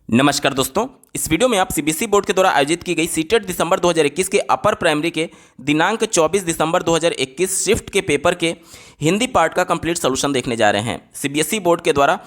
नमस्कार दोस्तों, इस वीडियो में आप सीबीएसई बोर्ड के द्वारा आयोजित की गई सीटेट दिसंबर 2021 के अपर प्राइमरी के दिनांक 24 दिसंबर 2021 शिफ्ट के पेपर के हिंदी पार्ट का कंप्लीट सॉल्यूशन देखने जा रहे हैं। सीबीएसई बोर्ड के द्वारा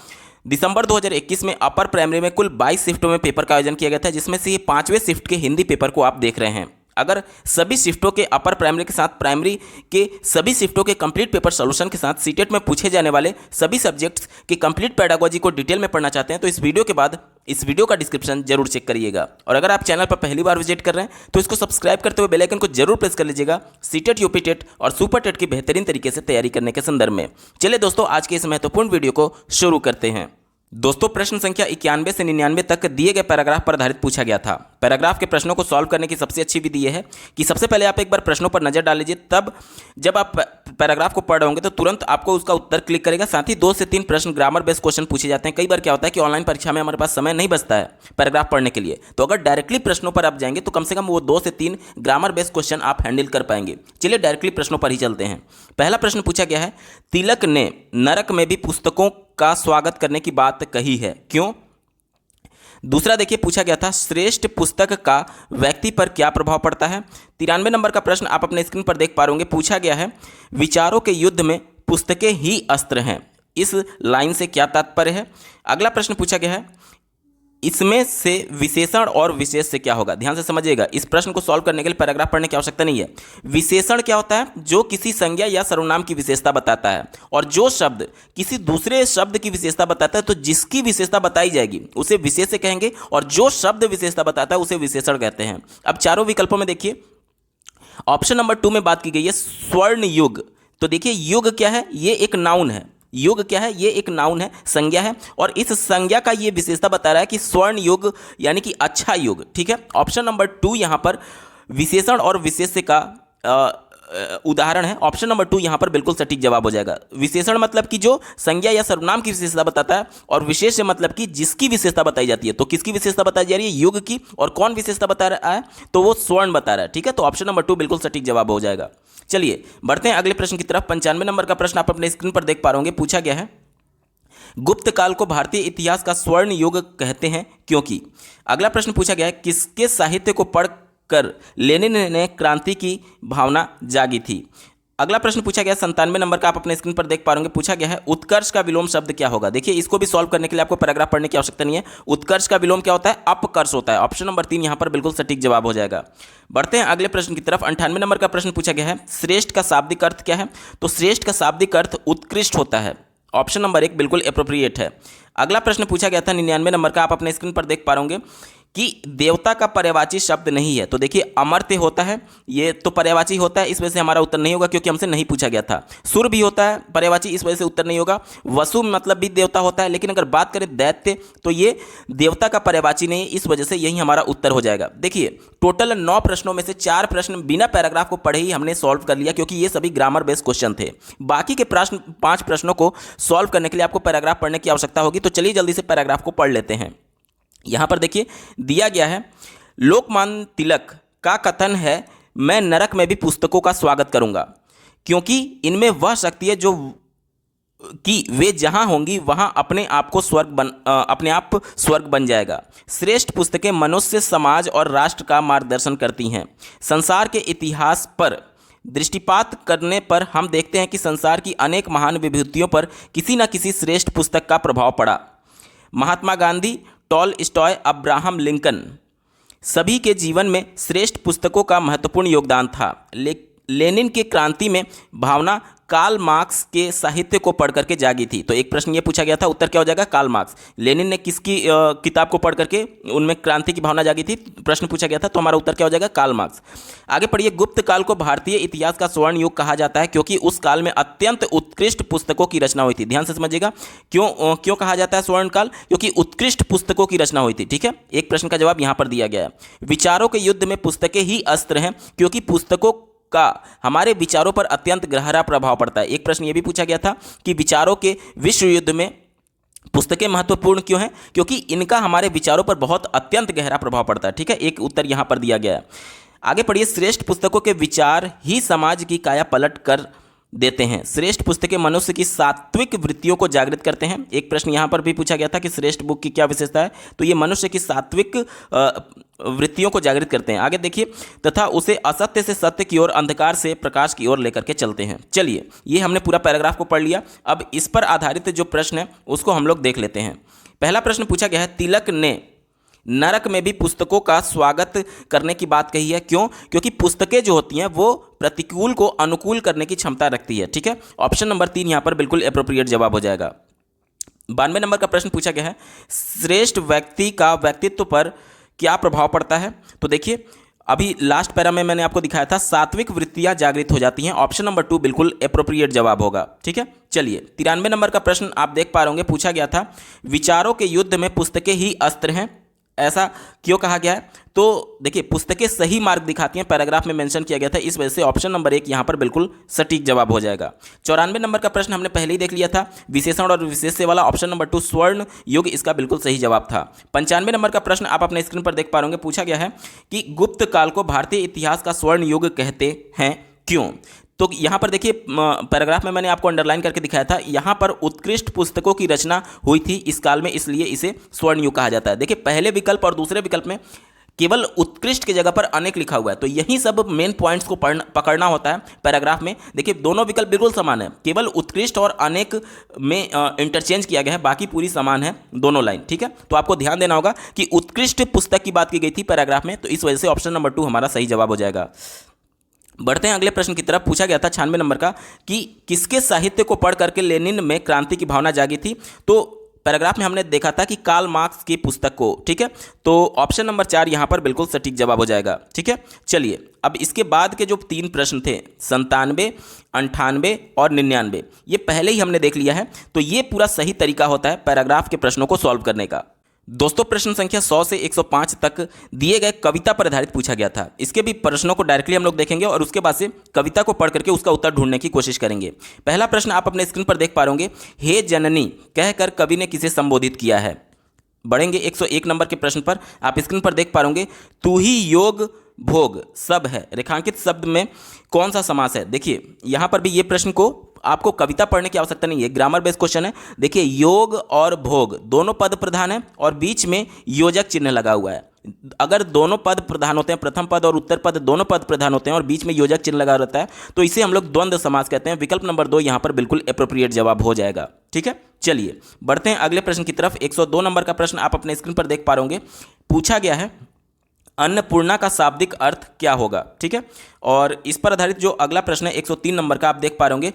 दिसंबर 2021 में अपर प्राइमरी में कुल 22 शिफ्टों में पेपर का आयोजन किया गया था, जिसमें से ये 5वें शिफ्ट के हिंदी पेपर को आप देख रहे हैं। अगर सभी शिफ्टों के अपर प्राइमरी के साथ प्राइमरी के सभी शिफ्टों के कंप्लीट पेपर सॉल्यूशन के साथ सीटेट में पूछे जाने वाले सभी सब्जेक्ट्स की कंप्लीट पेडागोजी को डिटेल में पढ़ना चाहते हैं तो इस वीडियो के बाद इस वीडियो का डिस्क्रिप्शन जरूर चेक करिएगा। और अगर आप चैनल पर पहली बार विजिट कर रहे हैं तो इसको सब्सक्राइब करते हुए बेल आइकन को जरूर प्रेस कर लीजिएगा सीटेट, यूपी टेट और सुपर टेट की बेहतरीन तरीके से तैयारी करने के संदर्भ में। चलिए दोस्तों, आज के इस महत्वपूर्ण वीडियो को शुरू करते हैं। दोस्तों, प्रश्न संख्या 91 से 99 तक दिए गए पैराग्राफ पर आधारित पूछा गया था। पैराग्राफ के प्रश्नों को सॉल्व करने की सबसे अच्छी विधि यह है कि सबसे पहले आप एक बार प्रश्नों पर नजर डाल लीजिए, तब जब आप पैराग्राफ को पढ़ रहे होंगे तो तुरंत आपको उसका उत्तर क्लिक करेगा। साथ ही 2 से 3 प्रश्न ग्रामर बेस्ड क्वेश्चन पूछे जाते हैं। कई बार क्या होता है कि ऑनलाइन परीक्षा में हमारे पास समय नहीं बचता है पैराग्राफ पढ़ने के लिए, तो अगर डायरेक्टली प्रश्नों पर आप जाएंगे तो कम से कम वो 2 से 3 ग्रामर बेस्ड क्वेश्चन आप हैंडल कर पाएंगे। चलिए डायरेक्टली प्रश्नों पर ही चलते हैं। पहला प्रश्न पूछा गया है, तिलक ने नरक में भी पुस्तकों का स्वागत करने की बात कही है, क्यों? दूसरा देखिए, पूछा गया था श्रेष्ठ पुस्तक का व्यक्ति पर क्या प्रभाव पड़ता है। 93 नंबर का प्रश्न आप अपने स्क्रीन पर देख पा रहे होंगे। पूछा गया है विचारों के युद्ध में पुस्तकें ही अस्त्र हैं, इस लाइन से क्या तात्पर्य है। अगला प्रश्न पूछा गया है इसमें से विशेषण और विशेष से क्या होगा। ध्यान से समझिएगा, इस प्रश्न को सॉल्व करने के लिए पैराग्राफ पढ़ने की आवश्यकता नहीं है। विशेषण क्या होता है? जो किसी संज्ञा या सर्वनाम की विशेषता बताता है, और जो शब्द किसी दूसरे शब्द की विशेषता बताता है तो जिसकी विशेषता बताई जाएगी उसे विशेष्य कहेंगे, और जो शब्द विशेषता बताता है उसे विशेषण कहते हैं। अब चारों विकल्पों में देखिए, ऑप्शन नंबर 2 में बात की गई है स्वर्ण युग। तो देखिए, युग क्या है? ये एक नाउन है। युग क्या है? ये एक नाउन है, संज्ञा है, और इस संज्ञा का ये विशेषता बता रहा है कि स्वर्ण युग यानी कि अच्छा युग। ठीक है, ऑप्शन नंबर 2 यहाँ पर विशेषण और विशेष्य का उदाहरण है। ऑप्शन नंबर 2 यहाँ पर बिल्कुल सटीक जवाब हो जाएगा। विशेषण मतलब कि जो संज्ञा या सर्वनाम की विशेषता बताता है, और विशेष मतलब कि जिसकी विशेषता बताई जाती है। तो किसकी विशेषता बताई जा रही है? युग की। और कौन विशेषता बता रहा है? तो वो स्वर्ण बता रहा है। ठीक है, तो ऑप्शन नंबर 2 बिल्कुल सटीक जवाब हो जाएगा। चलिए बढ़ते हैं अगले प्रश्न की तरफ। 95 नंबर का प्रश्न आप अपने स्क्रीन पर देख पा रहे होंगे। पूछा गया है गुप्त काल को भारतीय इतिहास का स्वर्ण युग कहते हैं, क्योंकि। अगला प्रश्न पूछा गया है किसके साहित्य को पढ़कर लेनिन ने क्रांति की भावना जागी थी। अगला प्रश्न पूछा गया 97 नंबर का आप अपने स्क्रीन पर देख पा रहे होंगे। पूछा गया है उत्कर्ष का विलोम शब्द क्या होगा। देखिए, इसको भी सॉल्व करने के लिए आपको पैराग्राफ पढ़ने की आवश्यकता नहीं है। उत्कर्ष का विलोम क्या होता है? अपकर्ष होता है। ऑप्शन नंबर 3 यहां पर बिल्कुल सटीक जवाब हो जाएगा। बढ़ते हैं अगले प्रश्न की तरफ। 98 नंबर का प्रश्न पूछा गया है श्रेष्ठ का शाब्दिक अर्थ क्या है। तो श्रेष्ठ का शाब्दिक अर्थ उत्कृष्ट होता है। ऑप्शन नंबर 1 बिल्कुल एप्रोप्रिएट है। अगला प्रश्न पूछा गया था 99 नंबर का, आप अपने स्क्रीन पर देख पा रहे होंगे कि देवता का पर्यायवाची शब्द नहीं है। तो देखिए, अमर्त्य होता है, ये तो पर्यायवाची होता है, इस वजह से हमारा उत्तर नहीं होगा क्योंकि हमसे नहीं पूछा गया था। सुर भी होता है पर्यायवाची, इस वजह से उत्तर नहीं होगा। वसु मतलब भी देवता होता है, लेकिन अगर बात करें दैत्य तो ये देवता का पर्यायवाची नहीं है, इस वजह से यही हमारा उत्तर हो जाएगा। देखिए, टोटल 9 प्रश्नों में से 4 प्रश्न बिना पैराग्राफ को पढ़े ही हमने सॉल्व कर लिया, क्योंकि ये सभी ग्रामर बेस्ड क्वेश्चन थे। बाकी के प्रश्न 5 प्रश्नों को सॉल्व करने के लिए आपको पैराग्राफ पढ़ने की आवश्यकता होगी। तो चलिए जल्दी से पैराग्राफ को पढ़ लेते हैं। यहां पर देखिए दिया गया है लोकमान्य तिलक का कथन है मैं नरक में भी पुस्तकों का स्वागत करूंगा, क्योंकि इनमें वह शक्ति है जो कि वे जहां होंगी वहां अपने आप स्वर्ग बन जाएगा। श्रेष्ठ पुस्तकें मनुष्य, समाज और राष्ट्र का मार्गदर्शन करती हैं। संसार के इतिहास पर दृष्टिपात करने पर हम देखते हैं कि संसार की अनेक महान विभूतियों पर किसी न किसी श्रेष्ठ पुस्तक का प्रभाव पड़ा। Mahatma Gandhi, Tolstoy, Abraham Lincoln सभी के जीवन में श्रेष्ठ पुस्तकों का महत्वपूर्ण योगदान था। लेनिन के क्रांति में भावना कार्ल मार्क्स के साहित्य को पढ़ करके जागी थी। तो एक प्रश्न ये पूछा गया था, उत्तर क्या हो जाएगा? Karl marks. लेनिन ने किसकी किताब को पढ़ करके उनमें क्रांति की भावना जागी थी? प्रश्न पूछा गया था, तो हमारा उत्तर क्या हो जाएगा? Karl Marx. आगे पढ़िए, गुप्त काल को भारतीय इतिहास का स्वर्ण युग कहा जाता है क्योंकि उस काल में अत्यंत उत्कृष्ट पुस्तकों की रचना हुई थी। ध्यान से समझिएगा, क्यों कहा जाता है स्वर्ण काल? क्योंकि उत्कृष्ट पुस्तकों की रचना हुई थी। ठीक है, एक प्रश्न का जवाब यहां पर दिया गया है। विचारों के युद्ध में पुस्तकें ही अस्त्र हैं क्योंकि पुस्तकों का हमारे विचारों पर अत्यंत गहरा प्रभाव पड़ता है। एक प्रश्न यह भी पूछा गया था कि विचारों के विश्व युद्ध में पुस्तकें महत्वपूर्ण क्यों हैं? क्योंकि इनका हमारे विचारों पर बहुत अत्यंत गहरा प्रभाव पड़ता है। ठीक है, एक उत्तर यहां पर दिया गया है। आगे पढ़िए, श्रेष्ठ पुस्तकों के विचार ही समाज की काया पलट कर देते हैं। श्रेष्ठ पुस्तकें मनुष्य की सात्विक वृत्तियों को जागृत करते हैं। एक प्रश्न यहाँ पर भी पूछा गया था कि श्रेष्ठ बुक की क्या विशेषता है, तो ये मनुष्य की सात्विक वृत्तियों को जागृत करते हैं। आगे देखिए, तथा उसे असत्य से सत्य की ओर, अंधकार से प्रकाश की ओर लेकर के चलते हैं। चलिए, ये हमने पूरा पैराग्राफ को पढ़ लिया। अब इस पर आधारित जो प्रश्न है उसको हम लोग देख लेते हैं। पहला प्रश्न पूछा गया है, तिलक ने नरक में भी पुस्तकों का स्वागत करने की बात कही है। क्यों? क्योंकि पुस्तकें जो होती हैं वो प्रतिकूल को अनुकूल करने की क्षमता रखती है। ठीक है, ऑप्शन नंबर 3 यहाँ पर बिल्कुल एप्रोप्रिएट जवाब हो जाएगा। 92 नंबर का प्रश्न पूछा गया है, श्रेष्ठ व्यक्ति का व्यक्तित्व पर क्या प्रभाव पड़ता है। तो देखिए, अभी लास्ट पैरा में मैंने आपको दिखाया था सात्विक वृत्तियां जागृत हो जाती हैं। ऑप्शन नंबर 2 बिल्कुल एप्रोप्रिएट जवाब होगा। ठीक है, चलिए 93 नंबर का प्रश्न आप देख पा रहे होंगे, पूछा गया था, विचारों के युद्ध में पुस्तकें ही अस्त्र हैं, ऐसा क्यों कहा गया है। तो देखिए, पुस्तकें सही मार्ग दिखाती हैं, पैराग्राफ में मेंशन किया गया था, इस वजह से ऑप्शन नंबर 1 यहां पर बिल्कुल सटीक जवाब हो जाएगा। 94 नंबर का प्रश्न हमने पहले ही देख लिया था, विशेषण और विशेष्य वाला, ऑप्शन नंबर 2 स्वर्ण युग इसका बिल्कुल सही जवाब था। 95 नंबर का प्रश्न आप अपने स्क्रीन पर देख पा रहे होंगे, पूछा गया है कि गुप्त काल को भारतीय इतिहास का स्वर्ण युग कहते हैं, क्यों। तो यहाँ पर देखिए, पैराग्राफ में मैंने आपको अंडरलाइन करके दिखाया था, यहाँ पर उत्कृष्ट पुस्तकों की रचना हुई थी इस काल में, इसलिए इसे स्वर्ण युग कहा जाता है। देखिए, पहले विकल्प और दूसरे विकल्प में केवल उत्कृष्ट की जगह पर अनेक लिखा हुआ है, तो यही सब मेन पॉइंट्स को पकड़ना होता है पैराग्राफ में। देखिए, दोनों विकल्प बिल्कुल समान है, केवल उत्कृष्ट और अनेक में इंटरचेंज किया गया है, बाकी पूरी समान है दोनों लाइन। ठीक है, तो आपको ध्यान देना होगा कि उत्कृष्ट पुस्तक की बात की गई थी पैराग्राफ में, तो इस वजह से ऑप्शन नंबर 2 हमारा सही जवाब हो जाएगा। बढ़ते हैं अगले प्रश्न की तरफ। पूछा गया था 96 नंबर का कि किसके साहित्य को पढ़ करके लेनिन में क्रांति की भावना जागी थी। तो पैराग्राफ में हमने देखा था कि कार्ल मार्क्स की पुस्तक को। ठीक है, तो ऑप्शन नंबर 4 यहां पर बिल्कुल सटीक जवाब हो जाएगा। ठीक है, चलिए अब इसके बाद के जो 3 प्रश्न थे 97, 98 और 99, ये पहले ही हमने देख लिया है, तो ये पूरा सही तरीका होता है पैराग्राफ के प्रश्नों को सॉल्व करने का। दोस्तों, प्रश्न संख्या 100 से 105 तक दिए गए कविता पर आधारित पूछा गया था। इसके भी प्रश्नों को डायरेक्टली हम लोग देखेंगे और उसके बाद से कविता को पढ़ करके उसका उत्तर ढूंढने की कोशिश करेंगे। पहला प्रश्न आप अपने स्क्रीन पर देख पा रहे होंगे, हे जननी कहकर कवि ने किसे संबोधित किया है। बढ़ेंगे 101 नंबर के प्रश्न पर, आप स्क्रीन पर देख पा रहे होंगे, तू ही योग भोग सब है, रेखांकित शब्द में कौन सा समास है। देखिए, यहां पर भी ये प्रश्न को आपको कविता पढ़ने की आवश्यकता नहीं है, ग्रामर बेस्ड क्वेश्चन है। देखिए, योग और भोग दोनों पद प्रधान है और बीच में योजक चिन्ह लगा हुआ है। अगर दोनों पद प्रधान होते हैं, प्रथम पद और उत्तर पद दोनों पद प्रधान होते हैं और बीच में योजक चिन्ह लगा रहता है, तो इसे हम लोग द्वंद्व समास कहते हैं। विकल्प नंबर 2 यहां पर बिल्कुल एप्रोप्रिएट जवाब हो जाएगा। ठीक है, चलिए बढ़ते हैं अगले प्रश्न की तरफ। 102 नंबर का प्रश्न आप अपने स्क्रीन पर देख पा रहे होंगे, पूछा गया है, अन्नपूर्णा का शाब्दिक अर्थ क्या होगा। ठीक है, और इस पर आधारित जो अगला प्रश्न है 103 नंबर का, आप देख पा रहे होंगे,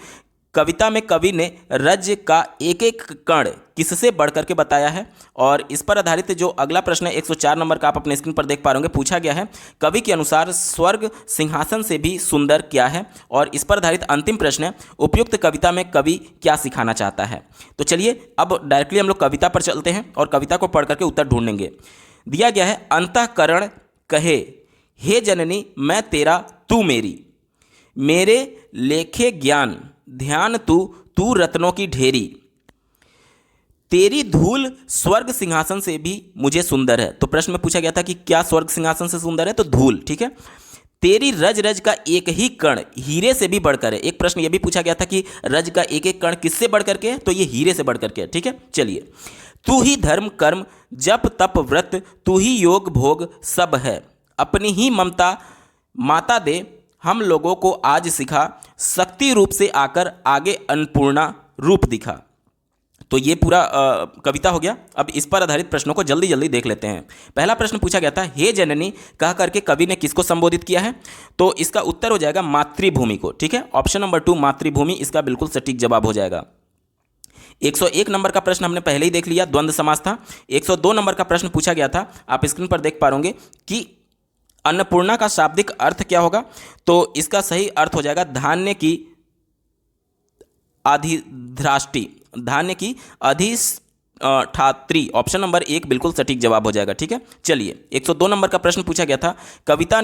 कविता में कवि ने रज का एक एक कण किससे बढ़कर के बताया है। और इस पर आधारित जो अगला प्रश्न है 104 नंबर का, आप अपने स्क्रीन पर देख पा रहे होंगे, पूछा गया है, कवि के अनुसार स्वर्ग सिंहासन से भी सुंदर क्या है। और इस पर आधारित अंतिम प्रश्न है, उपयुक्त कविता में कवि क्या सिखाना चाहता है। तो चलिए अब डायरेक्टली हम लोग कविता पर चलते हैं और कविता को पढ़ करके उत्तर ढूंढेंगे। दिया गया है, अंतःकरण कहे, हे जननी मैं तेरा तू मेरी, मेरे लेखे ज्ञान ध्यान तू, तू रत्नों की ढेरी, तेरी धूल स्वर्ग सिंहासन से भी मुझे सुंदर है। तो प्रश्न में पूछा गया था कि क्या स्वर्ग सिंहासन से सुंदर है, तो धूल। ठीक है, तेरी रज रज का एक ही कण हीरे से भी बढ़कर है। एक प्रश्न यह भी पूछा गया था कि रज का एक एक कण किससे बढ़कर के है, तो ये हीरे से बढ़कर के है। ठीक है, चलिए, तू ही धर्म कर्म जप तप व्रत, तू ही योग भोग सब है, अपनी ही ममता माता दे हम लोगों को आज सिखा, शक्ति रूप से आकर आगे अन्नपूर्णा रूप दिखा। तो ये पूरा कविता हो गया। अब इस पर आधारित प्रश्नों को जल्दी जल्दी देख लेते हैं। पहला प्रश्न पूछा गया था, हे जननी कह करके कवि ने किसको संबोधित किया है। तो इसका उत्तर हो जाएगा मातृभूमि को। ठीक है, ऑप्शन नंबर 2 मातृभूमि इसका बिल्कुल सटीक जवाब हो जाएगा। 101 नंबर का प्रश्न हमने पहले ही देख लिया, द्वंद्व समास था। 102 नंबर का प्रश्न पूछा गया था, आप स्क्रीन पर देख पा रहे होंगे कि अन्नपूर्णा का शाब्दिक अर्थ क्या होगा। तो इसका सही अर्थ हो जाएगा धान्य की अधिध्राष्टी, धान्य की अधिष्ठात्री। ऑप्शन नंबर 1 बिल्कुल सटीक जवाब हो जाएगा। ठीक है, चलिए 102 नंबर का प्रश्न पूछा गया था, कविता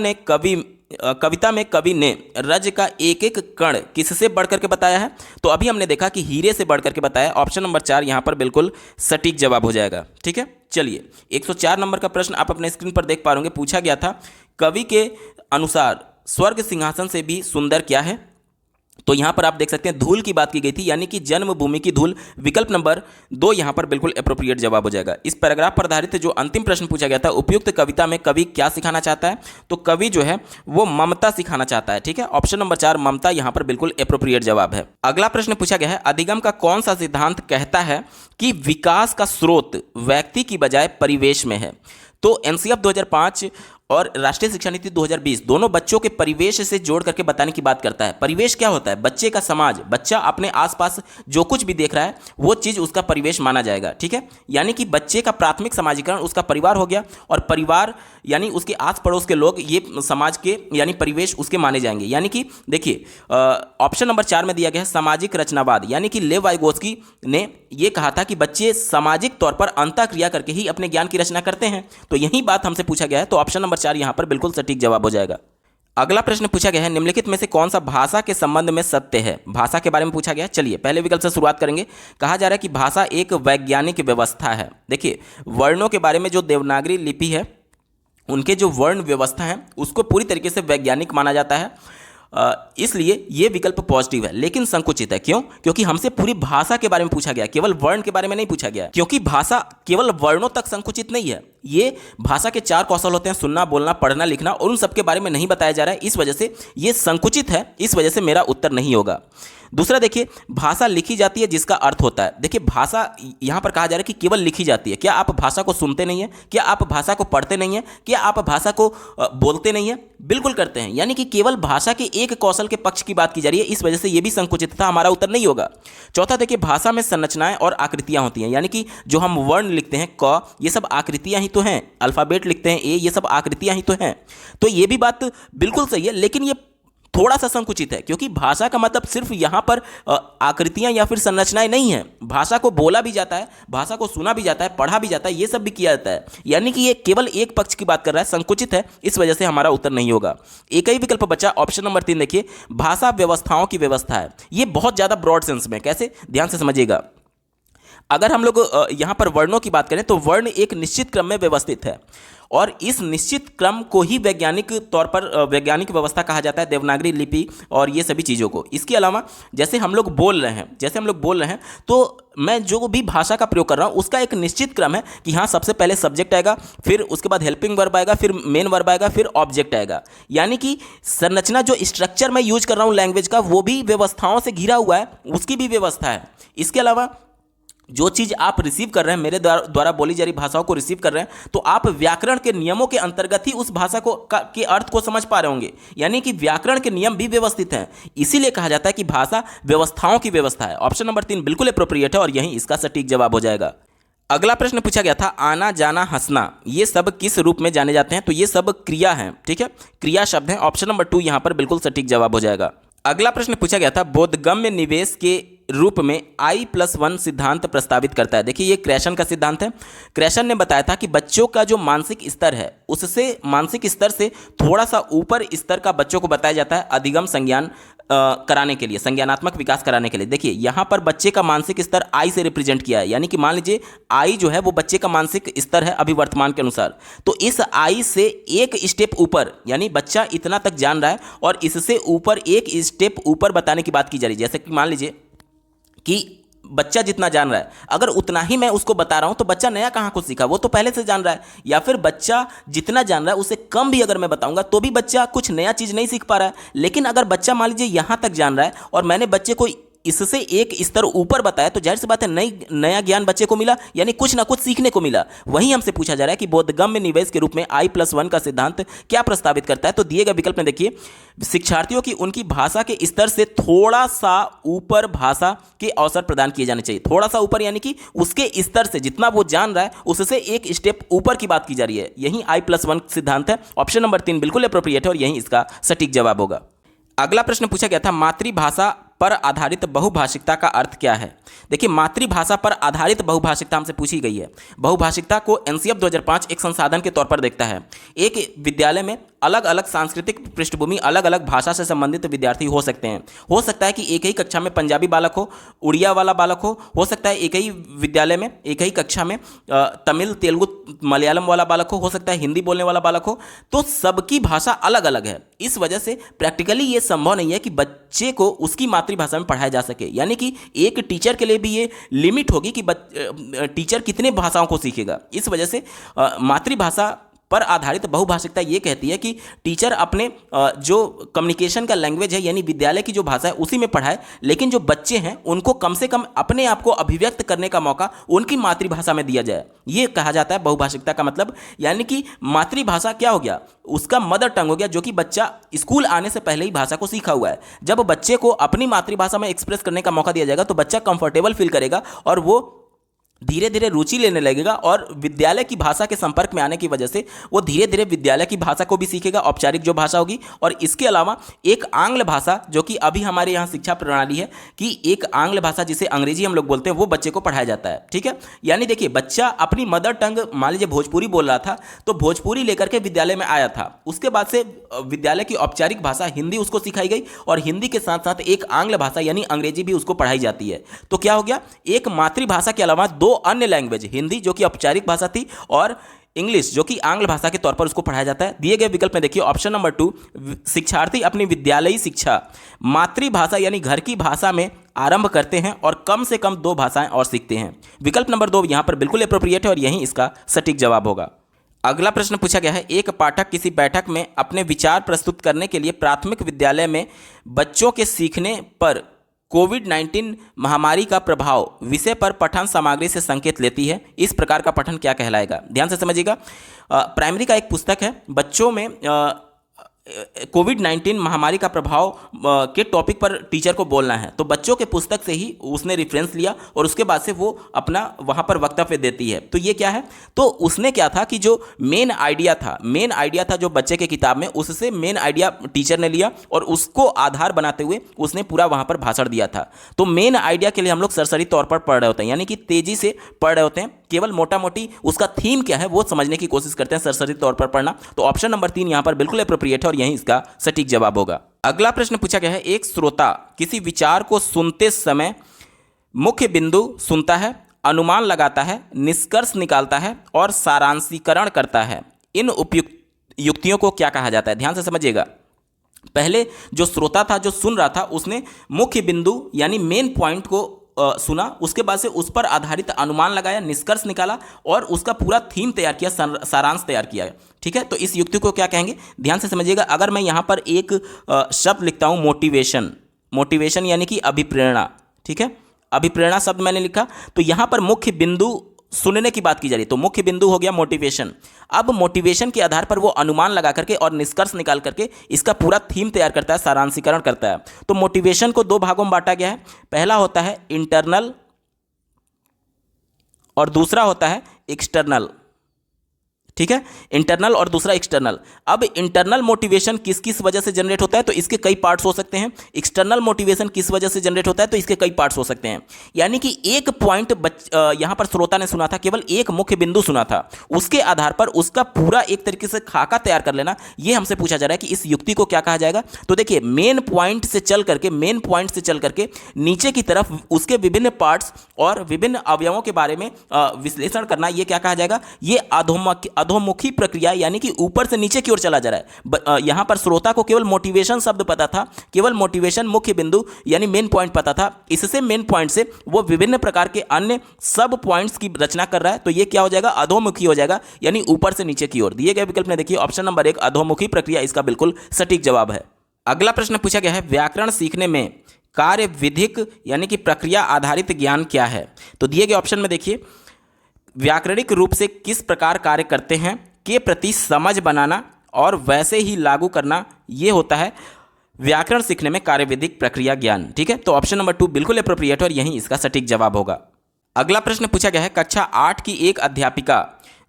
में कवि ने रज का एक एक कण किससे बढ़कर के बताया है। तो अभी हमने देखा कि हीरे से बढ़कर के बताया। ऑप्शन नंबर 4 यहां पर बिल्कुल सटीक जवाब हो जाएगा। ठीक है, चलिए 104 नंबर का प्रश्न आप अपने स्क्रीन पर देख पा रहे होंगे, पूछा गया था, कवि के अनुसार स्वर्ग सिंहासन से भी सुंदर क्या है। तो यहां पर आप देख सकते हैं धूल की बात की गई थी, यानी कि जन्मभूमि की धूल। विकल्प नंबर 2 यहां पर बिल्कुल एप्रोप्रिएट जवाब हो जाएगा। इस पैराग्राफ पर आधारित जो अंतिम प्रश्न पूछा गया था, उपयुक्त कविता में कवि क्या सिखाना चाहता है, तो कवि जो है वो ममता सिखाना चाहता है। ठीक है, ऑप्शन नंबर 4 ममता यहां पर बिल्कुल एप्रोप्रिएट जवाब है। अगला प्रश्न पूछा गया है, अधिगम का कौन सा सिद्धांत कहता है कि विकास का स्रोत व्यक्ति की बजाय परिवेश में है। तो एनसीएफ 2005 और राष्ट्रीय शिक्षा नीति 2020 दोनों बच्चों के परिवेश से जोड़ करके बताने की बात करता है। परिवेश क्या होता है? बच्चे का समाज, बच्चा अपने आसपास जो कुछ भी देख रहा है वो चीज़ उसका परिवेश माना जाएगा। ठीक है, यानी कि बच्चे का प्राथमिक समाजीकरण उसका परिवार हो गया, और परिवार यानी उसके आस पड़ोस के लोग ये समाज के यानी परिवेश उसके माने जाएंगे। यानी कि देखिए ऑप्शन नंबर 4 में दिया गया है सामाजिक रचनावाद, यानी कि लेव वाइगोत्स्की ने यह कहा था कि बच्चे सामाजिक तौर पर अंतःक्रिया करके ही अपने ज्ञान की रचना करते हैं। तो यही बात हमसे पूछा गया है, तो ऑप्शन नंबर 4 यहां पर बिल्कुल सटीक जवाब हो जाएगा। अगला प्रश्न पूछा गया है, निम्नलिखित में से कौन सा भाषा के संबंध में सत्य है। भाषा के बारे में पूछा गया है। चलिए पहले विकल्प से शुरुआत करेंगे। कहा जा रहा है कि भाषा एक वैज्ञानिक व्यवस्था है। देखिए वर्णों के बारे में जो देवनागरी लिपि है, उनके जो वर्ण व्यवस्था है उसको पूरी तरीके से वैज्ञानिक माना जाता है, इसलिए ये विकल्प पॉजिटिव है, लेकिन संकुचित है। क्यों? क्योंकि हमसे पूरी भाषा के बारे में पूछा गया, केवल वर्ण के बारे में नहीं पूछा गया। क्योंकि भाषा केवल वर्णों तक संकुचित नहीं है, ये भाषा के 4 कौशल होते हैं, सुनना, बोलना, पढ़ना, लिखना, और उन सबके बारे में नहीं बताया जा रहा है, इस वजह से ये संकुचित है, इस वजह से मेरा उत्तर नहीं होगा। दूसरा देखिए, भाषा लिखी जाती है जिसका अर्थ होता है। देखिए भाषा यहां पर कहा जा रहा है कि केवल लिखी जाती है। क्या आप भाषा को सुनते नहीं है? क्या आप भाषा को पढ़ते नहीं है? क्या आप भाषा को बोलते नहीं है? बिल्कुल करते हैं। यानी कि केवल भाषा के एक कौशल के पक्ष की बात की जा रही है, इस वजह से यह भी संकुचित था, हमारा उत्तर नहीं होगा। चौथा देखिए, भाषा में संरचनाएं और आकृतियां होती हैं, यानी कि जो हम वर्ण लिखते हैं क, ये सब आकृतियां ही तो हैं। अल्फाबेट लिखते हैं ए, ये सब आकृतियां ही तो हैं। तो ये भी बात बिल्कुल सही है, लेकिन ये थोड़ा सा संकुचित है, क्योंकि भाषा का मतलब सिर्फ यहाँ पर आकृतियाँ या फिर संरचनाएं नहीं है। भाषा को बोला भी जाता है, भाषा को सुना भी जाता है, पढ़ा भी जाता है, ये सब भी किया जाता है। यानी कि ये केवल एक पक्ष की बात कर रहा है, संकुचित है, इस वजह से हमारा उत्तर नहीं होगा। एक ही विकल्प बचा, ऑप्शन नंबर 3 देखिए, भाषा व्यवस्थाओं की व्यवस्था है। ये बहुत ज़्यादा ब्रॉड सेंस में, कैसे, ध्यान से समझिएगा। अगर हम लोग यहाँ पर वर्णों की बात करें तो वर्ण एक निश्चित क्रम में व्यवस्थित है, और इस निश्चित क्रम को ही वैज्ञानिक तौर पर वैज्ञानिक व्यवस्था कहा जाता है, देवनागरी लिपि और ये सभी चीज़ों को। इसके अलावा जैसे हम लोग बोल रहे हैं, तो मैं जो भी भाषा का प्रयोग कर रहा हूँ उसका एक निश्चित क्रम है कि हाँ, सबसे पहले सब्जेक्ट आएगा, फिर उसके बाद हेल्पिंग वर्ब आएगा, फिर मेन वर्ब आएगा, फिर ऑब्जेक्ट आएगा। यानी कि संरचना, जो स्ट्रक्चर मैं यूज कर रहा हूँ लैंग्वेज का, वो भी व्यवस्थाओं से घिरा हुआ है, उसकी भी व्यवस्था है। इसके अलावा जो चीज़ आप रिसीव कर रहे हैं, मेरे द्वारा बोली जा रही भाषाओं को रिसीव कर रहे हैं, तो आप व्याकरण के नियमों के अंतर्गत ही उस भाषा को के अर्थ को समझ पा रहे होंगे। यानी कि व्याकरण के नियम भी व्यवस्थित हैं, इसीलिए कहा जाता है कि भाषा व्यवस्थाओं की व्यवस्था है। ऑप्शन नंबर 3 बिल्कुल एप्रोप्रिएट है, और यही इसका सटीक जवाब हो जाएगा। अगला प्रश्न पूछा गया था, आना, जाना, हंसना, ये सब किस रूप में जाने जाते हैं? तो ये सब क्रिया हैं। ठीक है, क्रिया शब्द हैं। ऑप्शन नंबर 2 यहां पर बिल्कुल सटीक जवाब हो जाएगा। अगला प्रश्न पूछा गया था, बोधगम्य निवेश के रूप में I+1 सिद्धांत प्रस्तावित करता है। देखिए ये क्रैशन का सिद्धांत है। क्रैशन ने बताया था कि बच्चों का जो मानसिक स्तर है, उससे मानसिक स्तर से थोड़ा सा ऊपर स्तर का बच्चों को बताया जाता है अधिगम संज्ञान कराने के लिए, संज्ञानात्मक विकास कराने के लिए। देखिए यहाँ पर बच्चे का मानसिक स्तर I से रिप्रेजेंट किया है, यानी कि मान लीजिए I जो है वो बच्चे का मानसिक स्तर है अभी वर्तमान के अनुसार। तो इस I से एक स्टेप ऊपर, यानी बच्चा इतना तक जान रहा है और इससे ऊपर एक स्टेप ऊपर बताने की बात की जा रही है। जैसे कि मान लीजिए कि बच्चा जितना जान रहा है, अगर उतना ही मैं उसको बता रहा हूं तो बच्चा नया कहाँ कुछ सीखा, वो तो पहले से जान रहा है। या फिर बच्चा जितना जान रहा है उससे कम भी अगर मैं बताऊंगा तो भी बच्चा कुछ नया चीज़ नहीं सीख पा रहा है। लेकिन अगर बच्चा मान लीजिए यहाँ तक जान रहा है और मैंने बच्चे को इससे एक स्तर ऊपर बताया, तो जाहिर सी बात है नया ज्ञान बच्चे को मिला, यानी कुछ ना कुछ सीखने को मिला। वही हमसे पूछा जा रहा है कि बोधगम्य निवेश के रूप में I+1 का सिद्धांत क्या प्रस्तावित करता है। तो दिए गए विकल्प में देखिए, शिक्षार्थियों की उनकी भाषा के स्तर से थोड़ा सा ऊपर भाषा के अवसर प्रदान किए जाने चाहिए। थोड़ा सा ऊपर यानी कि उसके स्तर से जितना वो जान रहा है उससे एक स्टेप ऊपर की बात की जा रही है। यही I+1 सिद्धांत है। ऑप्शन नंबर 3 बिल्कुल एप्रोप्रिएट है और यही इसका सटीक जवाब होगा। अगला प्रश्न पूछा गया था, मातृभाषा पर आधारित बहुभाषिकता का अर्थ क्या है? देखिए, मातृभाषा पर आधारित बहुभाषिकता हमसे पूछी गई है। बहुभाषिकता को एनसीएफ 2005 एक संसाधन के तौर पर देखता है। एक विद्यालय में अलग अलग सांस्कृतिक पृष्ठभूमि, अलग अलग भाषा से संबंधित विद्यार्थी हो सकते हैं। हो सकता है कि एक ही कक्षा में पंजाबी बालक उड़िया वाला बालक हो सकता है एक ही विद्यालय में एक ही कक्षा में तमिल, तेलुगु, मलयालम वाला बालक हो सकता है हिंदी बोलने वाला बालक हो। तो सबकी भाषा अलग अलग है। इस वजह से प्रैक्टिकली ये संभव नहीं है कि बच्चे को उसकी मातृभाषा में पढ़ाया जा सके। यानी कि एक टीचर के लिए भी ये लिमिट होगी कि टीचर कितने भाषाओं को सीखेगा। इस वजह से मातृभाषा पर आधारित बहुभाषिकता ये कहती है कि टीचर अपने जो कम्युनिकेशन का लैंग्वेज है यानी विद्यालय की जो भाषा है उसी में पढ़ाए, लेकिन जो बच्चे हैं उनको कम से कम अपने आप को अभिव्यक्त करने का मौका उनकी मातृभाषा में दिया जाए। ये कहा जाता है बहुभाषिकता का मतलब। यानी कि मातृभाषा क्या हो गया? उसका मदर टंग हो गया, जो कि बच्चा स्कूल आने से पहले ही भाषा को सीखा हुआ है। जब बच्चे को अपनी मातृभाषा में एक्सप्रेस करने का मौका दिया जाएगा तो बच्चा कंफर्टेबल फील करेगा और वो धीरे धीरे रुचि लेने लगेगा और विद्यालय की भाषा के संपर्क में आने की वजह से वो धीरे धीरे विद्यालय की भाषा को भी सीखेगा, औपचारिक जो भाषा होगी। और इसके अलावा एक आंग्ल भाषा, जो कि अभी हमारे यहाँ शिक्षा प्रणाली है कि एक आंग्ल भाषा जिसे अंग्रेजी हम लोग बोलते हैं, वो बच्चे को पढ़ाया जाता है। ठीक है, यानी देखिए, बच्चा अपनी मदर टंग, मान लीजिए भोजपुरी बोल रहा था तो भोजपुरी लेकर के विद्यालय में आया था। उसके बाद से विद्यालय की औपचारिक भाषा हिंदी उसको सिखाई गई और हिंदी के साथ साथ एक आंग्ल भाषा यानी अंग्रेजी भी उसको पढ़ाई जाती है। तो क्या हो गया? एक मातृभाषा के अलावा दो अन्य लैंग्वेज, हिंदी जो कि औपचारिक भाषा थी और इंग्लिश जो कि आंग्ल भाषा के तौर पर उसको पढ़ाया जाता है। दिए गए विकल्प में देखिए ऑप्शन नंबर 2, शिक्षार्थी अपनी विद्यालयी शिक्षा मातृभाषा यानी घर की भाषा में आरंभ करते हैं और कम से कम 2 भाषाएं और सीखते हैं। विकल्प नंबर 2 यहां पर बिल्कुल एप्रोप्रिएट है और यही इसका सटीक जवाब होगा। अगला प्रश्न पूछा गया है, एक पाठक किसी बैठक में अपने विचार प्रस्तुत करने के लिए प्राथमिक विद्यालय में बच्चों के सीखने पर कोविड-19 महामारी का प्रभाव विषय पर पठन सामग्री से संकेत लेती है। इस प्रकार का पठन क्या कहलाएगा? ध्यान से समझिएगा। प्राइमरी का एक पुस्तक है, बच्चों में कोविड-19 महामारी का प्रभाव के टॉपिक पर टीचर को बोलना है। तो बच्चों के पुस्तक से ही उसने रेफरेंस लिया और उसके बाद से वो अपना वहाँ पर वक्तव्य देती है। तो ये क्या है? तो उसने क्या था कि जो मेन आइडिया था जो बच्चे के किताब में, उससे मेन आइडिया टीचर ने लिया और उसको आधार बनाते हुए उसने पूरा वहाँ पर भाषण दिया था। तो मेन आइडिया के लिए हम लोग सरसरी तौर पर पढ़ रहे होते हैं, यानी कि तेजी से पढ़ रहे होते हैं। केवल मोटा मोटी उसका थीम क्या है वो समझने की कोशिश करते हैं, सरसरी तौर पर पढ़ना। तो ऑप्शन नंबर 3 यहाँ पर बिल्कुल एप्रोप्रिएट है और यही इसका सटीक जवाब होगा। अगला प्रश्न पूछा गया है, एक श्रोता किसी विचार को सुनते समय मुख्य बिंदु सुनता है, अनुमान लगाता है, निष्कर्ष निकालता है और सारांशीकरण करता है। इन उपयुक्त युक्तियों को क्या कहा जाता है? ध्यान से समझिएगा। पहले जो श्रोता था, जो सुन रहा था, उसने मुख्य बिंदु यानी मेन पॉइंट को सुना, उसके बाद से उस पर आधारित अनुमान लगाया, निष्कर्ष निकाला और उसका पूरा थीम तैयार किया, सारांश तैयार किया। ठीक है, तो इस युक्ति को क्या कहेंगे? ध्यान से समझिएगा। अगर मैं यहाँ पर एक शब्द लिखता हूँ मोटिवेशन यानी कि अभिप्रेरणा। ठीक है, अभिप्रेरणा शब्द मैंने लिखा, तो यहाँ पर मुख्य बिंदु सुनने की बात की जा रही है, तो मुख्य बिंदु हो गया मोटिवेशन। अब मोटिवेशन के आधार पर वो अनुमान लगा करके और निष्कर्ष निकाल करके इसका पूरा थीम तैयार करता है, सारांशीकरण करता है। तो मोटिवेशन को 2 भागों में बांटा गया है। पहला होता है इंटरनल और दूसरा होता है एक्सटर्नल। ठीक है, इंटरनल और दूसरा एक्सटर्नल। अब इंटरनल मोटिवेशन किस किस वजह से जनरेट होता है? तो इसके कई पार्ट्स हो सकते हैं। एक्सटर्नल मोटिवेशन किस वजह से जनरेट होता है? तो इसके कई पार्ट्स हो सकते हैं। यानी कि एक पॉइंट यहां पर श्रोता ने सुना था, केवल एक मुख्य बिंदु सुना था, उसके आधार पर उसका पूरा एक तरीके से खाका तैयार कर लेना, यह हमसे पूछा जा रहा है कि इस युक्ति को क्या कहा जाएगा। तो देखिए, मेन पॉइंट से चल करके नीचे की तरफ उसके विभिन्न पार्ट्स और विभिन्न अवयवों के बारे में विश्लेषण करना, यह क्या कहा जाएगा? यह अधोमुखी प्रक्रिया, यानी कि ऊपर से नीचे की ओर चला जा रहा है। यहां पर श्रोता को केवल मोटिवेशन शब्द पता था, केवल मोटिवेशन मुख्य बिंदु यानी मेन पॉइंट पता था। इससे मेन पॉइंट से वो विभिन्न प्रकार के अन्य सब पॉइंट्स की रचना कर रहा है। तो ये क्या हो जाएगा? अधोमुखी हो जाएगा, यानी ऊपर से नीचे की ओर। दिए गए विकल्प में देखिए ऑप्शन नंबर 1 अधोमुखी प्रक्रिया इसका बिल्कुल सटीक जवाब है। अगला प्रश्न पूछा गया है, व्याकरण सीखने में कार्य विधिक यानी कि प्रक्रिया आधारित ज्ञान क्या है? तो दिए गए ऑप्शन में देखिए, व्याकरणिक रूप से किस प्रकार कार्य करते हैं के प्रति समझ बनाना और वैसे ही लागू करना, ये होता है व्याकरण सीखने में कार्यविधिक प्रक्रिया ज्ञान। ठीक है, तो ऑप्शन नंबर 2 बिल्कुल एप्रोप्रिएट और यही इसका सटीक जवाब होगा। अगला प्रश्न पूछा गया है, कक्षा 8 की एक अध्यापिका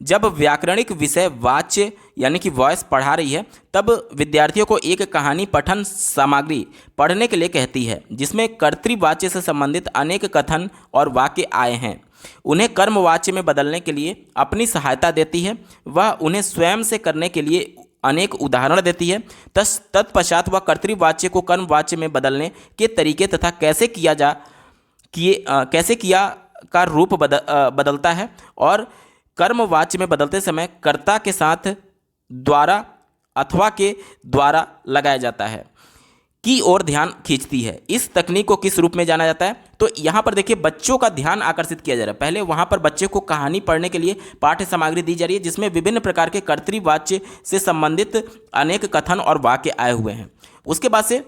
जब व्याकरणिक विषय वाच्य यानी कि वॉइस पढ़ा रही है तब विद्यार्थियों को एक कहानी पठन सामग्री पढ़ने के लिए कहती है जिसमें कर्तृवाच्य से संबंधित अनेक कथन और वाक्य आए हैं। उन्हें कर्मवाच्य में बदलने के लिए अपनी सहायता देती है। वह उन्हें स्वयं से करने के लिए अनेक उदाहरण देती है। तत्पश्चात वह कर्तृवाच्य को कर्मवाच्य में बदलने के तरीके तथा कैसे किया का रूप बदलता है और कर्मवाच्य में बदलते समय कर्ता के साथ द्वारा अथवा के द्वारा लगाया जाता है की ओर ध्यान खींचती है। इस तकनीक को किस रूप में जाना जाता है? तो यहाँ पर देखिए बच्चों का ध्यान आकर्षित किया जा रहा है। पहले वहाँ पर बच्चे को कहानी पढ़ने के लिए पाठ्य सामग्री दी जा रही है जिसमें विभिन्न प्रकार के कर्तृवाच्य से संबंधित अनेक कथन और वाक्य आए हुए हैं। उसके बाद से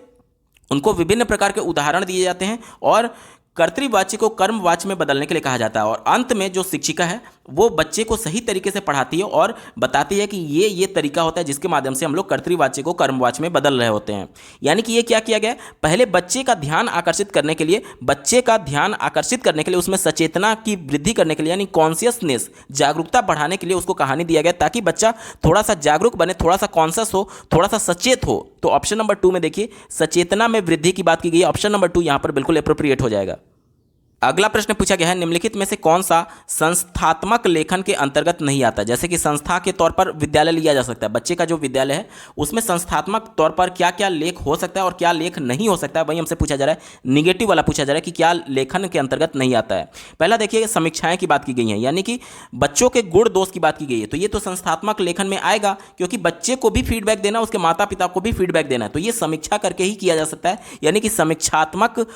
उनको विभिन्न प्रकार के उदाहरण दिए जाते हैं और कर्तृवाच्य को कर्मवाच्य में बदलने के लिए कहा जाता है। और अंत में जो शिक्षिका है वो बच्चे को सही तरीके से पढ़ाती है और बताती है कि ये तरीका होता है जिसके माध्यम से हम लोग कर्तृवाच्य को कर्मवाच्य में बदल रहे होते हैं। यानी कि ये क्या किया गया है, पहले बच्चे का ध्यान आकर्षित करने के लिए उसमें सचेतना की वृद्धि करने के लिए यानी कॉन्शियसनेस जागरूकता बढ़ाने के लिए उसको कहानी दिया गया ताकि बच्चा थोड़ा सा जागरूक बने, थोड़ा सा कॉन्शियस हो, थोड़ा सा सचेत हो। तो ऑप्शन नंबर 2 में देखिए सचेतना में वृद्धि की बात की गई है। ऑप्शन नंबर 2 यहाँ पर बिल्कुल एप्रोप्रिएट हो जाएगा। अगला प्रश्न पूछा गया है निम्नलिखित में से कौन सा संस्थात्मक लेखन के अंतर्गत नहीं आता। जैसे कि संस्था के तौर पर विद्यालय लिया जा सकता है। बच्चे का जो विद्यालय है उसमें संस्थात्मक तौर पर क्या क्या लेख हो सकता है और क्या लेख नहीं हो सकता है, वही हमसे पूछा जा रहा है। निगेटिव वाला पूछा जा रहा है कि क्या लेखन के अंतर्गत नहीं आता है। पहला देखिए समीक्षाएं की बात की गई है यानी कि बच्चों के गुण दोष की बात की गई है। तो ये तो संस्थात्मक लेखन में आएगा क्योंकि बच्चे को भी फीडबैक देना, उसके माता पिता को भी फीडबैक देना है। तो ये समीक्षा करके ही किया जा सकता है यानी कि समीक्षात्मक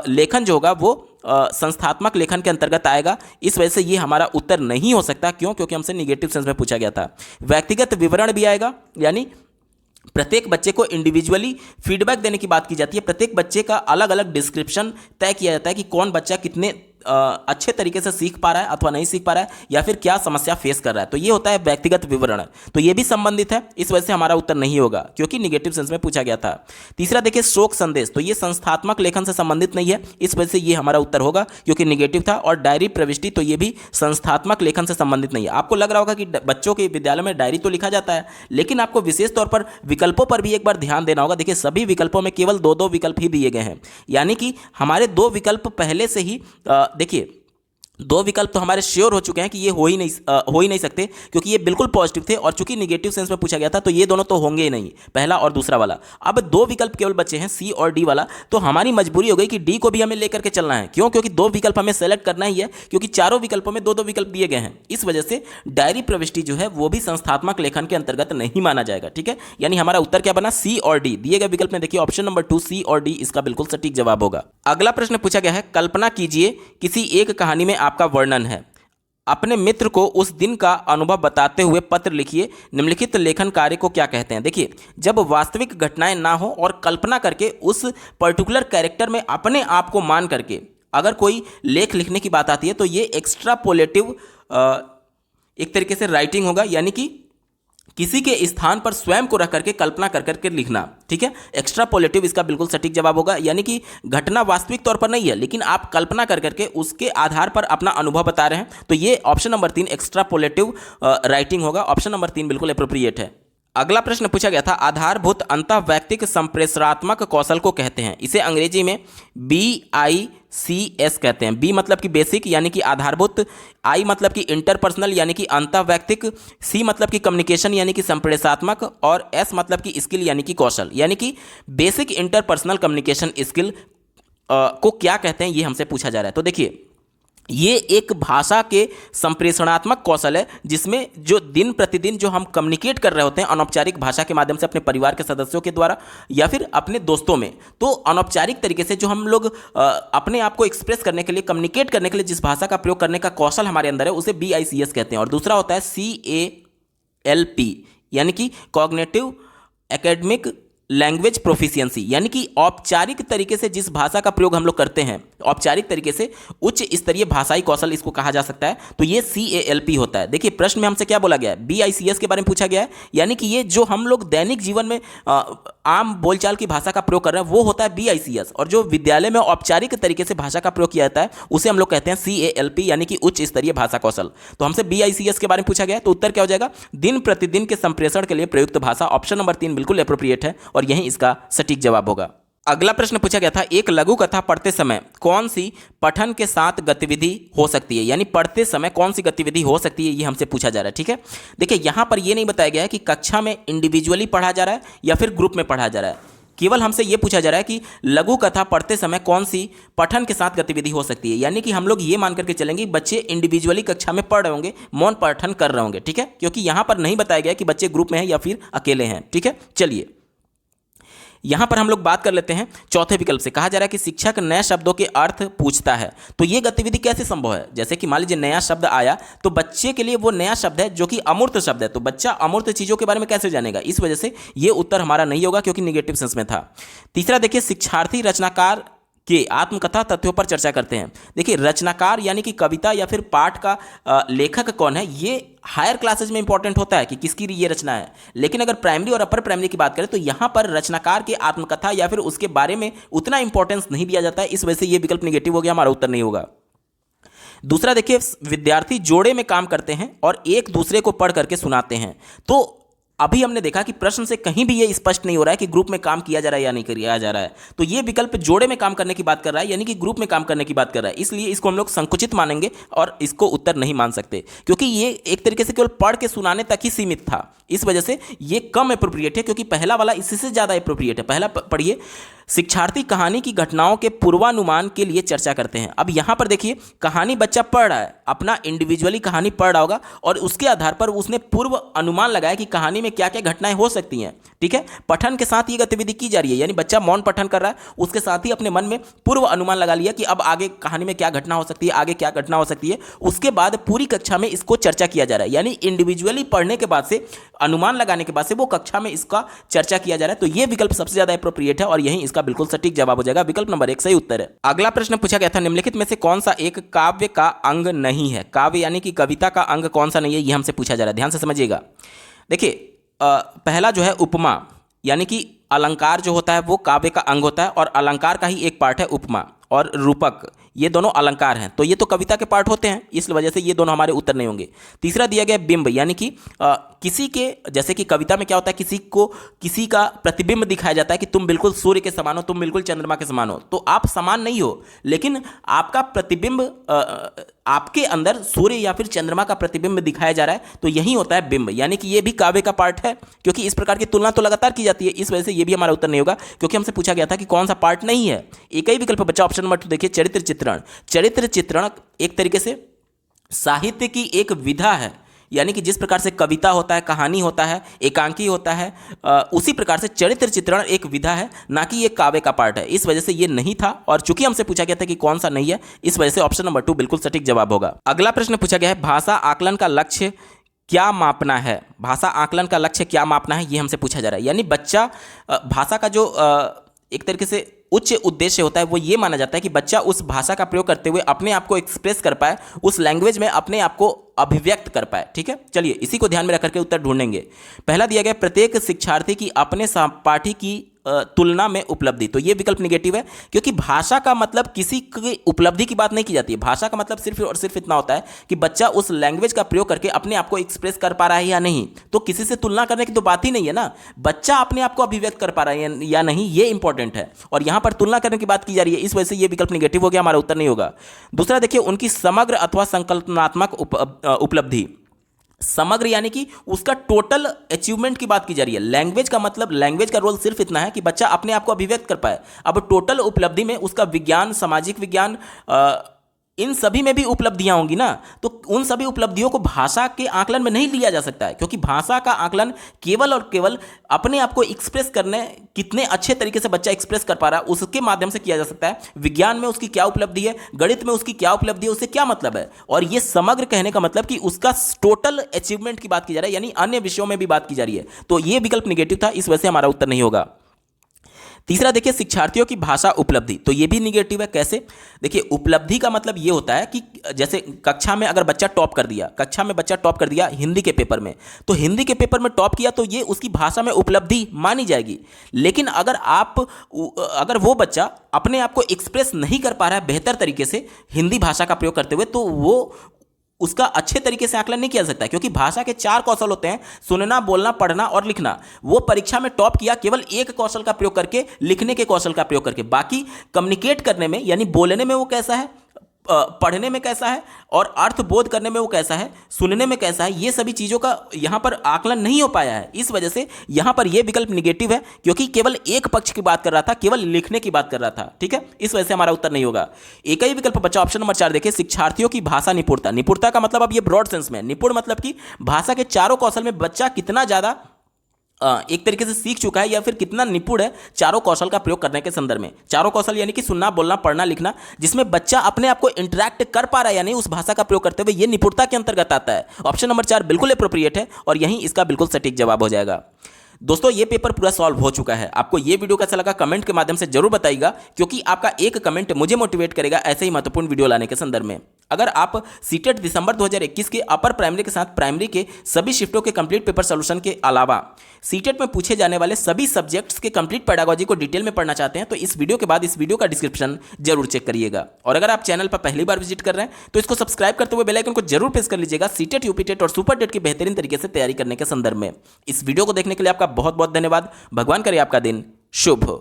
लेखन जो होगा वो संस्थात्मक लेखन के अंतर्गत आएगा। इस वजह से ये हमारा उत्तर नहीं हो सकता। क्यों? क्योंकि हमसे निगेटिव सेंस में पूछा गया था। व्यक्तिगत विवरण भी आएगा यानी प्रत्येक बच्चे को इंडिविजुअली फीडबैक देने की बात की जाती है। प्रत्येक बच्चे का अलग अलग डिस्क्रिप्शन तय किया जाता है कि कौन बच्चा कितने अच्छे तरीके से सीख पा रहा है अथवा नहीं सीख पा रहा है या फिर क्या समस्या फेस कर रहा है। तो ये होता है व्यक्तिगत विवरण। तो ये भी संबंधित है, इस वजह से हमारा उत्तर नहीं होगा क्योंकि निगेटिव सेंस में पूछा गया था। तीसरा देखिए शोक संदेश, तो ये संस्थात्मक लेखन से संबंधित नहीं है, इस वजह से ये हमारा उत्तर होगा क्योंकि निगेटिव था। और डायरी प्रविष्टि, तो ये भी संस्थात्मक लेखन से संबंधित नहीं है। आपको लग रहा होगा कि बच्चों के विद्यालय में डायरी तो लिखा जाता है, लेकिन आपको विशेष तौर पर विकल्पों पर भी एक बार ध्यान देना होगा। देखिए सभी विकल्पों में केवल 2-2 विकल्प ही दिए गए हैं, यानी कि हमारे 2 विकल्प पहले से ही देखिए 2 विकल्प तो हमारे श्योर हो चुके हैं कि ये हो ही नहीं सकते क्योंकि ये बिल्कुल पॉजिटिव थे। और चूंकि निगेटिव सेंस में पूछा गया था तो ये दोनों तो होंगे ही नहीं, पहला और दूसरा वाला। अब 2 विकल्प केवल बचे हैं, सी और डी वाला। तो हमारी मजबूरी हो गई कि डी को भी हमें लेकर के चलना है। क्यों? क्योंकि 2 विकल्प हमें सेलेक्ट करना ही है क्योंकि चारों विकल्पों में 2-2 विकल्प दिए गए हैं। इस वजह से डायरी प्रविष्टि जो है वो भी संस्थात्मक लेखन के अंतर्गत नहीं माना जाएगा। ठीक है, यानी हमारा उत्तर क्या बना, सी और डी। दिए गए विकल्प में देखिए ऑप्शन नंबर 2 सी और डी इसका बिल्कुल सटीक जवाब होगा। अगला प्रश्न पूछा गया है कल्पना कीजिए किसी एक कहानी में आपका वर्णन है। अपने मित्र को उस दिन का अनुभव बताते हुए पत्र लिखिए। निम्नलिखित लेखन कार्य को क्या कहते हैं? देखिए जब वास्तविक घटनाएं ना हो और कल्पना करके उस पर्टिकुलर कैरेक्टर में अपने आप को मान करके अगर कोई लेख लिखने की बात आती है तो ये एक्स्ट्रापोलेटिव एक तरीके से राइटिंग होगा, यानी कि किसी के स्थान पर स्वयं को रख करके कल्पना कर करके लिखना। ठीक है, एक्स्ट्रापोलेटिव इसका बिल्कुल सटीक जवाब होगा, यानी कि घटना वास्तविक तौर पर नहीं है लेकिन आप कल्पना कर करके उसके आधार पर अपना अनुभव बता रहे हैं। तो ये ऑप्शन नंबर 3 एक्स्ट्रापोलेटिव राइटिंग होगा। ऑप्शन नंबर 3 बिल्कुल एप्रोप्रिएट है। अगला प्रश्न पूछा गया था आधारभूत अंतःवैयक्तिक संप्रेषणात्मक कौशल को कहते हैं। इसे अंग्रेजी में BICS कहते हैं। B मतलब कि बेसिक यानी कि आधारभूत, I मतलब कि इंटरपर्सनल यानी कि अंतःवैयक्तिक, C मतलब कि कम्युनिकेशन यानी कि संप्रेषणात्मक और S मतलब कि स्किल यानी कि कौशल। यानी कि बेसिक इंटरपर्सनल कम्युनिकेशन स्किल को क्या कहते हैं ये हमसे पूछा जा रहा है। तो देखिए ये एक भाषा के संप्रेषणात्मक कौशल है जिसमें जो दिन प्रतिदिन जो हम कम्युनिकेट कर रहे होते हैं अनौपचारिक भाषा के माध्यम से अपने परिवार के सदस्यों के द्वारा या फिर अपने दोस्तों में, तो अनौपचारिक तरीके से जो हम लोग अपने आप को एक्सप्रेस करने के लिए, कम्युनिकेट करने के लिए जिस भाषा का प्रयोग करने का कौशल हमारे अंदर है उसे BICS कहते हैं। और दूसरा होता है CALP यानी कि कॉग्निटिव एकेडमिक लैंग्वेज प्रोफिशिएंसी, यानी कि औपचारिक तरीके से जिस भाषा का प्रयोग हम लोग करते हैं, औपचारिक तरीके से उच्च स्तरीय भाषाई कौशल इसको कहा जा सकता है। तो ये CALP होता है। देखिए प्रश्न में हमसे क्या बोला गया है, BICS के बारे में पूछा गया है, यानी कि ये जो हम लोग दैनिक जीवन में आम बोलचाल की भाषा का प्रयोग कर रहे हैं वो होता है BICS, और जो विद्यालय में औपचारिक तरीके से भाषा का प्रयोग किया जाता है उसे हम लोग कहते हैं CALP, यानी कि उच्च स्तरीय भाषा कौशल। तो हमसे BICS के बारे में पूछा गया तो उत्तर क्या हो जाएगा, दिन प्रतिदिन के संप्रेषण के लिए प्रयुक्त भाषा। ऑप्शन नंबर 3 बिल्कुल एप्रोप्रिएट है और यही इसका सटीक जवाब होगा। अगला प्रश्न पूछा गया था, एक लघु कथा पढ़ते समय कौन सी पठन के साथ गतिविधि हो सकती है, यानी पढ़ते समय कौन सी गतिविधि हो सकती है, ये हमसे पूछा जा रहा है। ठीक है, देखिए यहां पर ये नहीं बताया गया है कि कक्षा में इंडिविजुअली पढ़ा जा रहा है या फिर ग्रुप में पढ़ा जा रहा है, केवल हमसे ये पूछा जा रहा है कि लघु कथा पढ़ते समय कौन सी पठन के साथ गतिविधि हो सकती है, यानी कि हम लोग ये मान करके चलेंगे बच्चे इंडिविजुअली कक्षा में पढ़ रहे होंगे, मौन पठन कर रहे होंगे। ठीक है, क्योंकि यहां पर नहीं बताया गया कि बच्चे ग्रुप में हैं या फिर अकेले हैं। ठीक है, चलिए यहां पर हम लोग बात कर लेते हैं चौथे विकल्प से। कहा जा रहा है कि शिक्षक नए शब्दों के अर्थ पूछता है, तो यह गतिविधि कैसे संभव है। जैसे कि मान लीजिए नया शब्द आया तो बच्चे के लिए वो नया शब्द है जो कि अमूर्त शब्द है, तो बच्चा अमूर्त चीजों के बारे में कैसे जानेगा, इस वजह से यह उत्तर हमारा नहीं होगा क्योंकि निगेटिव सेंस में था। तीसरा देखिए, शिक्षार्थी रचनाकार के आत्मकथा तथ्यों पर चर्चा करते हैं। देखिए रचनाकार यानी कि कविता या फिर पाठ का लेखक कौन है, ये हायर क्लासेज में इंपॉर्टेंट होता है कि किसकी ये रचना है, लेकिन अगर प्राइमरी और अपर प्राइमरी की बात करें तो यहां पर रचनाकार के आत्मकथा या फिर उसके बारे में उतना इंपॉर्टेंस नहीं दिया जाता है, इस वजह से यह विकल्प निगेटिव हो गया, हमारा उत्तर नहीं होगा। दूसरा देखिए, विद्यार्थी जोड़े में काम करते हैं और एक दूसरे को पढ़ करके सुनाते हैं। तो अभी हमने देखा कि प्रश्न से कहीं भी ये स्पष्ट नहीं हो रहा है कि ग्रुप में काम किया जा रहा है या नहीं किया जा रहा है, तो ये विकल्प जोड़े में काम करने की बात कर रहा है, यानी कि ग्रुप में काम करने की बात कर रहा है, इसलिए इसको हम लोग संकुचित मानेंगे और इसको उत्तर नहीं मान सकते, क्योंकि ये एक तरीके से केवल पढ़ के सुनाने तक ही सीमित था, इस वजह से ये कम एप्रोप्रिएट है, क्योंकि पहला वाला इससे ज़्यादा एप्रोप्रिएट है। पहला पढ़िए, शिक्षार्थी कहानी की घटनाओं के पूर्वानुमान के लिए चर्चा करते हैं। अब यहां पर देखिए, कहानी बच्चा पढ़ रहा है, अपना इंडिविजुअली कहानी पढ़ रहा होगा और उसके आधार पर उसने पूर्व अनुमान लगाया कि कहानी में क्या क्या घटनाएं हो सकती हैं। ठीक है, पठन के साथ ये गतिविधि की जा रही है, यानी बच्चा मौन पठन कर रहा है, उसके साथ ही अपने मन में पूर्व अनुमान लगा लिया कि अब आगे कहानी में क्या घटना हो सकती है, आगे क्या घटना हो सकती है, उसके बाद पूरी कक्षा में इसको चर्चा किया जा रहा है, यानी इंडिविजुअली पढ़ने के बाद से, अनुमान लगाने के बाद से वो कक्षा में इसका चर्चा किया जा रहा है। तो ये विकल्प सबसे ज्यादा एप्रोप्रिएट है और यही इसका बिल्कुल सटीक जवाब हो जाएगा, विकल्प नंबर 1 सही उत्तर है। अगला प्रश्न पूछा गया था, निम्नलिखित में से कौन सा एक काव्य का अंग नहीं है। काव्य यानी कि कविता का अंग कौन सा नहीं है, ये हमसे पूछा जा रहा है, ध्यान से समझिएगा। देखिए पहला जो है उपमा, यानी कि अलंकार जो होता है वो काव्य का अंग होता है और अलंकार का ही एक पार्ट है उपमा, और रूपक, ये दोनों अलंकार हैं, तो ये तो कविता के पार्ट होते हैं, इस वजह से ये दोनों हमारे उत्तर नहीं होंगे। तीसरा दिया गया बिंब, यानी कि किसी के, जैसे कि कविता में क्या होता है, किसी को किसी का प्रतिबिंब दिखाया जाता है कि तुम बिल्कुल सूर्य के समान हो, तुम बिल्कुल चंद्रमा के समान हो, तो आप समान नहीं हो, लेकिन आपका प्रतिबिंब, आपके अंदर सूर्य या फिर चंद्रमा का प्रतिबिंब दिखाया जा रहा है, तो यही होता है बिंब, यानी कि ये भी काव्य का पार्ट है, क्योंकि इस प्रकार की तुलना तो लगातार की जाती है, इस वजह से ये भी हमारा उत्तर नहीं होगा, क्योंकि हमसे पूछा गया था कि कौन सा पार्ट नहीं है। एक ही विकल्प बचा, ऑप्शन नंबर 2 देखिए, चरित्र चित्रण। चरित्र चित्रण एक तरीके से साहित्य की एक विधा है, यानी कि जिस प्रकार से कविता होता है, कहानी होता है, एकांकी होता है, उसी प्रकार से चरित्र चित्रण एक विधा है, ना कि ये काव्य का पार्ट है, इस वजह से ये नहीं था। और चूंकि हमसे पूछा गया था कि कौन सा नहीं है, इस वजह से ऑप्शन नंबर 2 बिल्कुल सटीक जवाब होगा। अगला प्रश्न पूछा गया है, भाषा आकलन का लक्ष्य क्या मापना है। भाषा आकलन का लक्ष्य क्या मापना है, ये हमसे पूछा जा रहा है, यानी बच्चा भाषा का जो एक तरीके से उच्च उद्देश्य होता है वो ये माना जाता है कि बच्चा उस भाषा का प्रयोग करते हुए अपने आप को एक्सप्रेस कर पाए, उस लैंग्वेज में अपने आप को अभिव्यक्त कर पाए। ठीक है, चलिए इसी को ध्यान में रख करके उत्तर ढूंढेंगे। पहला दिया गया, प्रत्येक शिक्षार्थी की अपने सहपाठी की तुलना में उपलब्धि, तो ये विकल्प निगेटिव है, क्योंकि भाषा का मतलब किसी की उपलब्धि की बात नहीं की जाती है। भाषा का मतलब सिर्फ और सिर्फ इतना होता है कि बच्चा उस लैंग्वेज का प्रयोग करके अपने आप को एक्सप्रेस कर पा रहा है या नहीं, तो किसी से तुलना करने की तो बात ही नहीं है ना, बच्चा अपने आप को अभिव्यक्त कर पा रहा है या नहीं, ये इंपॉर्टेंट है, और यहां पर तुलना करने की बात की जा रही है, इस वजह से ये विकल्प निगेटिव हो गया, हमारा उत्तर नहीं होगा। दूसरा देखिए, उनकी समग्र अथवा संकल्पनात्मक उपलब्धि। समग्र यानी कि उसका टोटल अचीवमेंट की बात की जा रही है। लैंग्वेज का मतलब, लैंग्वेज का रोल सिर्फ इतना है कि बच्चा अपने आप को अभिव्यक्त कर पाए। अब टोटल उपलब्धि में उसका विज्ञान, सामाजिक विज्ञान, इन सभी में भी उपलब्धियां होंगी ना, तो उन सभी उपलब्धियों को भाषा के आकलन में नहीं लिया जा सकता है, क्योंकि भाषा का आकलन केवल और केवल अपने आप को एक्सप्रेस करने, कितने अच्छे तरीके से बच्चा एक्सप्रेस कर पा रहा है उसके माध्यम से किया जा सकता है। विज्ञान में उसकी क्या उपलब्धि है, गणित में उसकी क्या उपलब्धि है, उससे क्या मतलब है, और ये समग्र कहने का मतलब कि उसका टोटल अचीवमेंट की बात की जा रही है, यानी अन्य विषयों में भी बात की जा रही है, तो ये विकल्प निगेटिव था, इस वजह से हमारा उत्तर नहीं होगा। तीसरा देखिए शिक्षार्थियों की भाषा उपलब्धि, तो ये भी निगेटिव है। कैसे? देखिए उपलब्धि का मतलब ये होता है कि जैसे कक्षा में अगर बच्चा टॉप कर दिया, कक्षा में बच्चा टॉप कर दिया हिंदी के पेपर में, तो हिंदी के पेपर में टॉप किया तो ये उसकी भाषा में उपलब्धि मानी जाएगी। लेकिन अगर वो बच्चा अपने आप को एक्सप्रेस नहीं कर पा रहा है बेहतर तरीके से हिंदी भाषा का प्रयोग करते हुए, तो वो उसका अच्छे तरीके से आकलन नहीं किया जा सकता, क्योंकि भाषा के 4 कौशल होते हैं, सुनना, बोलना, पढ़ना और लिखना। वो परीक्षा में टॉप किया केवल एक कौशल का प्रयोग करके, लिखने के कौशल का प्रयोग करके। बाकी कम्युनिकेट करने में यानी बोलने में वो कैसा है, पढ़ने में कैसा है और अर्थ बोध करने में वो कैसा है, सुनने में कैसा है, ये सभी चीज़ों का यहाँ पर आकलन नहीं हो पाया है। इस वजह से यहाँ पर ये विकल्प निगेटिव है, क्योंकि केवल एक पक्ष की बात कर रहा था, केवल लिखने की बात कर रहा था। ठीक है, इस वजह से हमारा उत्तर नहीं होगा। एक ही विकल्प बचा ऑप्शन नंबर 4। देखिए शिक्षार्थियों की भाषा निपुणता। निपुणता का मतलब अब ये ब्रॉड सेंस में, निपुण मतलब कि भाषा के चारों कौशल में बच्चा कितना ज़्यादा एक तरीके से सीख चुका है या फिर कितना निपुण है चारों कौशल का प्रयोग करने के संदर्भ में। चारों कौशल यानी कि सुनना, बोलना, पढ़ना, लिखना, जिसमें बच्चा अपने आप को इंटरैक्ट कर पा रहा है या नहीं उस भाषा का प्रयोग करते हुए, ये निपुणता के अंतर्गत आता है। ऑप्शन नंबर 4 बिल्कुल अप्रोप्रिएट है और यही इसका बिल्कुल सटीक जवाब हो जाएगा। दोस्तों ये पेपर पूरा सॉल्व हो चुका है। आपको ये वीडियो कैसा लगा कमेंट के माध्यम से जरूर बताइएगा, क्योंकि आपका एक कमेंट मुझे मोटिवेट करेगा ऐसे ही महत्वपूर्ण वीडियो लाने के संदर्भ में। अगर आप सीटेट दिसंबर 2021 के अपर प्राइमरी के साथ प्राइमरी के सभी शिफ्टों के कंप्लीट पेपर सोल्यूशन के अलावा सीटेट में पूछे जाने वाले सभी सब्जेक्ट्स के कंप्लीट पेडागोजी को डिटेल में पढ़ना चाहते हैं, तो इस वीडियो के बाद इस वीडियो का डिस्क्रिप्शन जरूर चेक करिएगा। और अगर आप चैनल पर पहली बार विजिट कर रहे हैं तो इसको सब्सक्राइब करते हुए बेल आइकन को जरूर प्रेस कर लीजिएगा सीटेट, यूपीटेट और सुपर टेट की बेहतरीन तरीके से तैयारी करने के संदर्भ में। इस वीडियो को देखने के लिए आपका बहुत बहुत धन्यवाद। भगवान करे आपका दिन शुभ हो।